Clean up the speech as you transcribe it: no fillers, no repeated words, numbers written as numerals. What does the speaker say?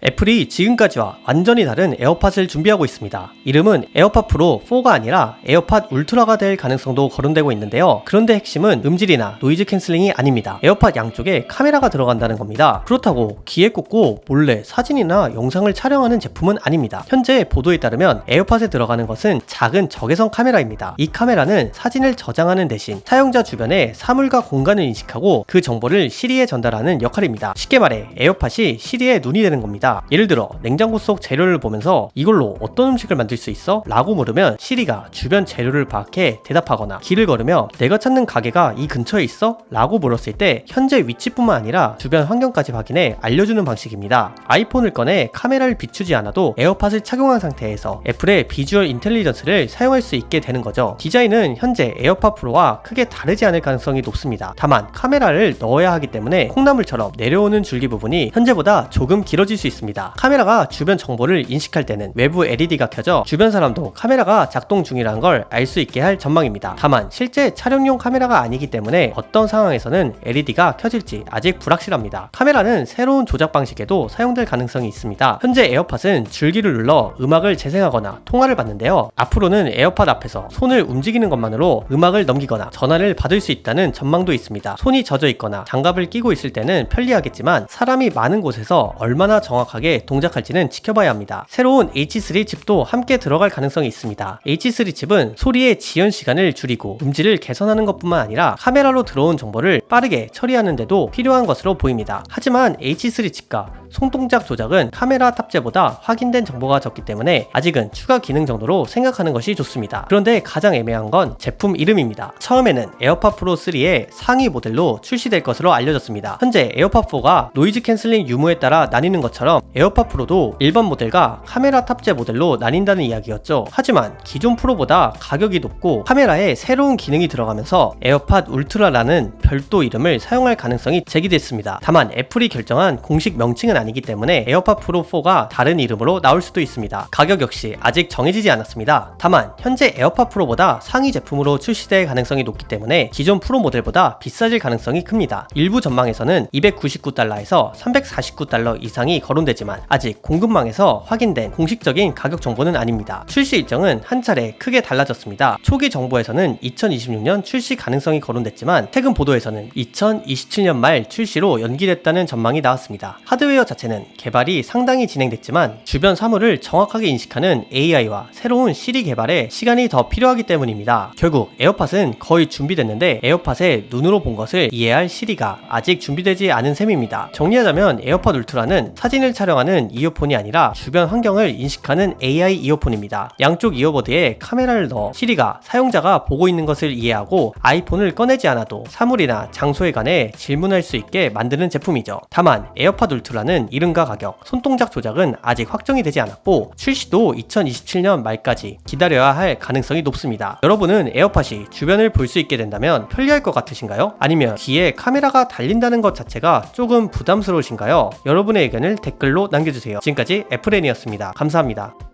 애플이 지금까지와 완전히 다른 에어팟을 준비하고 있습니다. 이름은 에어팟 프로 4가 아니라 에어팟 울트라가 될 가능성도 거론되고 있는데요. 그런데 핵심은 음질이나 노이즈 캔슬링이 아닙니다. 에어팟 양쪽에 카메라가 들어간다는 겁니다. 그렇다고 귀에 꽂고 몰래 사진이나 영상을 촬영하는 제품은 아닙니다. 현재 보도에 따르면 에어팟에 들어가는 것은 작은 적외선 카메라입니다. 이 카메라는 사진을 저장하는 대신 사용자 주변의 사물과 공간을 인식하고 그 정보를 시리에 전달하는 역할입니다. 쉽게 말해 에어팟이 시리의 눈이 되는 겁니다. 예를 들어 냉장고 속 재료를 보면서 이걸로 어떤 음식을 만들 수 있어? 라고 물으면 시리가 주변 재료를 파악해 대답하거나 길을 걸으며 내가 찾는 가게가 이 근처에 있어? 라고 물었을 때 현재 위치뿐만 아니라 주변 환경까지 확인해 알려주는 방식입니다. 아이폰을 꺼내 카메라를 비추지 않아도 에어팟을 착용한 상태에서 애플의 비주얼 인텔리전스를 사용할 수 있게 되는 거죠. 디자인은 현재 에어팟 프로와 크게 다르지 않을 가능성이 높습니다. 다만 카메라를 넣어야 하기 때문에 콩나물처럼 내려오는 줄기 부분이 현재보다 조금 길어질 수 있습니다. 카메라가 주변 정보를 인식할 때는 외부 LED가 켜져 주변 사람도 카메라가 작동 중이라는 걸 알 수 있게 할 전망입니다. 다만 실제 촬영용 카메라가 아니기 때문에 어떤 상황에서는 LED가 켜질지 아직 불확실합니다. 카메라는 새로운 조작 방식에도 사용될 가능성이 있습니다. 현재 에어팟은 줄기를 눌러 음악을 재생하거나 통화를 받는데요. 앞으로는 에어팟 앞에서 손을 움직이는 것만으로 음악을 넘기거나 전화를 받을 수 있다는 전망도 있습니다. 손이 젖어 있거나 장갑을 끼고 있을 때는 편리하겠지만 사람이 많은 곳에서 얼마나 정확하게 동작할지는 지켜봐야 합니다. 새로운 H3 칩도 함께 들어갈 가능성이 있습니다. H3 칩은 소리의 지연 시간을 줄이고 음질을 개선하는 것뿐만 아니라 카메라로 들어온 정보를 빠르게 처리하는 데도 필요한 것으로 보입니다. 하지만 H3 칩과 손동작 조작은 카메라 탑재보다 확인된 정보가 적기 때문에 아직은 추가 기능 정도로 생각하는 것이 좋습니다. 그런데 가장 애매한 건 제품 이름입니다. 처음에는 에어팟 프로 3의 상위 모델로 출시될 것으로 알려졌습니다. 현재 에어팟 4가 노이즈 캔슬링 유무에 따라 나뉘는 것처럼 에어팟 프로도 일반 모델과 카메라 탑재 모델로 나뉜다는 이야기였죠. 하지만 기존 프로보다 가격이 높고 카메라에 새로운 기능이 들어가면서 에어팟 울트라라는 별도 이름을 사용할 가능성이 제기됐습니다. 다만 애플이 결정한 공식 명칭은 아니기 때문에 에어팟 프로 4가 다른 이름으로 나올 수도 있습니다. 가격 역시 아직 정해지지 않았습니다. 다만 현재 에어팟 프로보다 상위 제품으로 출시될 가능성이 높기 때문에 기존 프로 모델보다 비싸질 가능성이 큽니다. 일부 전망에서는 $299에서 $349 이상이 거론되지만 아직 공급망에서 확인된 공식적인 가격 정보는 아닙니다. 출시 일정은 한 차례 크게 달라졌습니다. 초기 정보에서는 2026년 출시 가능성이 거론됐지만 최근 보도에서는 2027년 말 출시로 연기됐다는 전망이 나왔습니다. 하드웨어 자체는 개발이 상당히 진행됐지만 주변 사물을 정확하게 인식하는 AI와 새로운 시리 개발에 시간이 더 필요하기 때문입니다. 결국 에어팟은 거의 준비됐는데 에어팟의 눈으로 본 것을 이해할 시리가 아직 준비되지 않은 셈입니다. 정리하자면 에어팟 울트라는 사진을 촬영하는 이어폰이 아니라 주변 환경을 인식하는 AI 이어폰입니다. 양쪽 이어버드에 카메라를 넣어 시리가 사용자가 보고 있는 것을 이해하고 아이폰을 꺼내지 않아도 사물이나 장소에 관해 질문할 수 있게 만드는 제품이죠. 다만 에어팟 울트라는 이름과 가격, 손동작 조작은 아직 확정이 되지 않았고 출시도 2027년 말까지 기다려야 할 가능성이 높습니다. 여러분은 에어팟이 주변을 볼 수 있게 된다면 편리할 것 같으신가요? 아니면 귀에 카메라가 달린다는 것 자체가 조금 부담스러우신가요? 여러분의 의견을 댓글로 남겨주세요. 지금까지 애플앤이었습니다. 감사합니다.